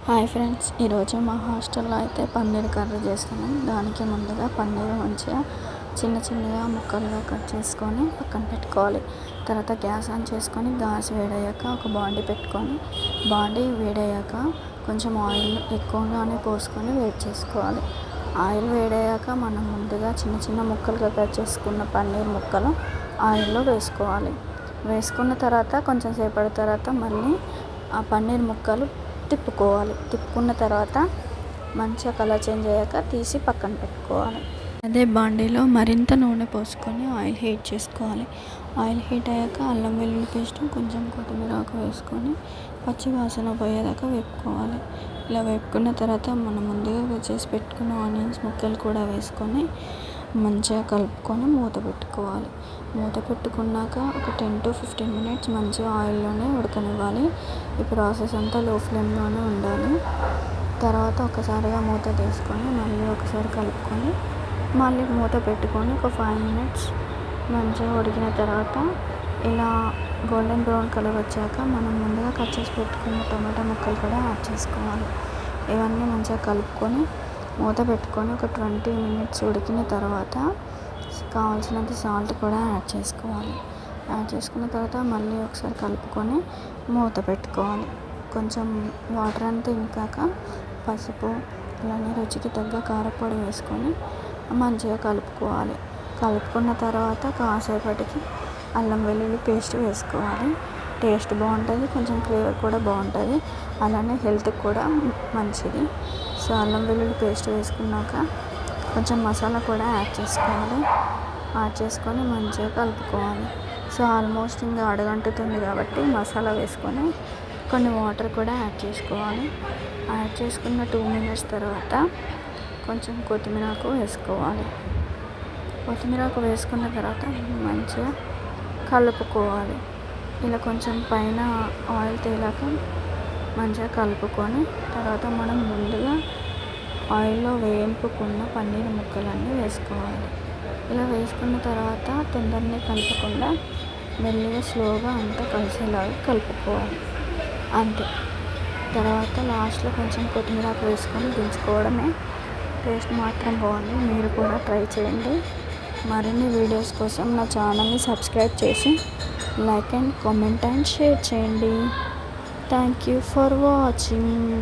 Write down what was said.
Hi friends, ఈరోజు మా హాస్టల్లో అయితే పన్నీర్ కర్రీ చేస్తున్నాం. దానికి ముందుగా పన్నీర్ మంచిగా చిన్న చిన్నగా ముక్కలుగా కట్ చేసుకొని పక్కన పెట్టుకోవాలి. తర్వాత గ్యాస్ ఆన్ చేసుకొని గ్యాస్ వేడయ్యాక ఒక బాండీ పెట్టుకొని బాండీ వేడయ్యాక కొంచెం ఆయిల్ ఎక్కువగానే పోసుకొని వేడి చేసుకోవాలి. ఆయిల్ వేడయ్యాక మనం ముందుగా చిన్న చిన్న ముక్కలుగా కట్ చేసుకున్న పన్నీర్ ముక్కలు ఆయిల్లో వేసుకోవాలి. వేసుకున్న తర్వాత కొంచెం సేపటి తర్వాత మళ్ళీ ఆ పన్నీర్ ముక్కలు తిప్పుకున్న తర్వాత మంచిగా కలర్ చేంజ్ అయ్యాక తీసి పక్కన పెట్టుకోవాలి. అదే బాండీలో మరింత నూనె పోసుకొని ఆయిల్ హీట్ చేసుకోవాలి. ఆయిల్ హీట్ అయ్యాక అల్లం వెల్లుల్లి పేస్ట్ కొంచెం కొత్తిమీర ఆకు వేసుకొని పచ్చి వాసన పోయేదాకా వేపుకోవాలి. ఇలా వేపుకున్న తర్వాత మనం ముందుగా చేసి పెట్టుకున్న ఆనియన్స్ ముక్కలు కూడా వేసుకొని మంచిగా కలుపుకొని మూత పెట్టుకోవాలి. మూత పెట్టుకున్నాక ఒక 10 to 15 minutes మంచిగా ఆయిల్లోనే ఉడకనివ్వాలి. ఈ ప్రాసెస్ అంతా లో ఫ్లేమ్లోనే ఉండాలి. తర్వాత ఒకసారిగా మూత తీసుకొని మళ్ళీ ఒకసారి కలుపుకొని మళ్ళీ మూత పెట్టుకొని ఒక 5 minutes మంచిగా ఉడికిన తర్వాత ఇలా గోల్డెన్ బ్రౌన్ కలర్ వచ్చాక మనం ముందుగా కట్ చేసి పెట్టుకున్న టమాటా ముక్కలు కూడా యాడ్ చేసుకోవాలి. ఇవన్నీ మంచిగా కలుపుకొని మూత పెట్టుకొని ఒక 20 minutes ఉడికిన తర్వాత కావాల్సినంత సాల్ట్ కూడా యాడ్ చేసుకోవాలి. యాడ్ చేసుకున్న తర్వాత మళ్ళీ ఒకసారి కలుపుకొని మూత పెట్టుకోవాలి. కొంచెం వాటర్ అంతా ఇంకాక పసుపు అలానే రుచికి తగ్గ కారపొడి వేసుకొని మంచిగా కలుపుకోవాలి. కలుపుకున్న తర్వాత కాసేపటికి అల్లం వెల్లుల్లి పేస్ట్ వేసుకోవాలి. టేస్ట్ బాగుంటుంది, కొంచెం ఫ్లేవర్ కూడా బాగుంటుంది, అలానే హెల్త్కి కూడా మంచిది. సో అల్లం వెల్లుల్లి పేస్ట్ వేసుకున్నాక కొంచెం మసాలా కూడా యాడ్ చేసుకోవాలి. యాడ్ చేసుకొని మంచిగా కలుపుకోవాలి. సో ఆల్మోస్ట్ ఇంకా అడుగంటుతుంది కాబట్టి మసాలా వేసుకొని కొన్ని వాటర్ కూడా యాడ్ చేసుకోవాలి. యాడ్ చేసుకున్న 2 minutes తర్వాత కొంచెం కొత్తిమీర ఆకు వేసుకోవాలి. కొత్తిమీర ఆకు వేసుకున్న తర్వాత మంచిగా కలుపుకోవాలి. ఇలా కొంచెం పైన ఆయిల్ తేలాక మంచిగా కలుపుకొని తర్వాత మనం ముందుగా ఆయిల్లో వేయింపుకున్న పన్నీర్ ముక్కలన్నీ వేసుకోవాలి. ఇలా వేసుకున్న తర్వాత తొందరనే కలపకుండా మెల్లిగా స్లోగా అంతా కలిసేలాగా కలుపుకోవాలి. అంతే. తర్వాత లాస్ట్లో కొంచెం కొత్తిమీర ఆకు వేసుకొని దించుకోవడమే. టేస్ట్ మాత్రం బాగుంది, మీరు కూడా ట్రై చేయండి. మరిన్ని వీడియోస్ కోసం నా ఛానల్ని సబ్స్క్రైబ్ చేసి like and comment and share చేయండి. Thank you for watching.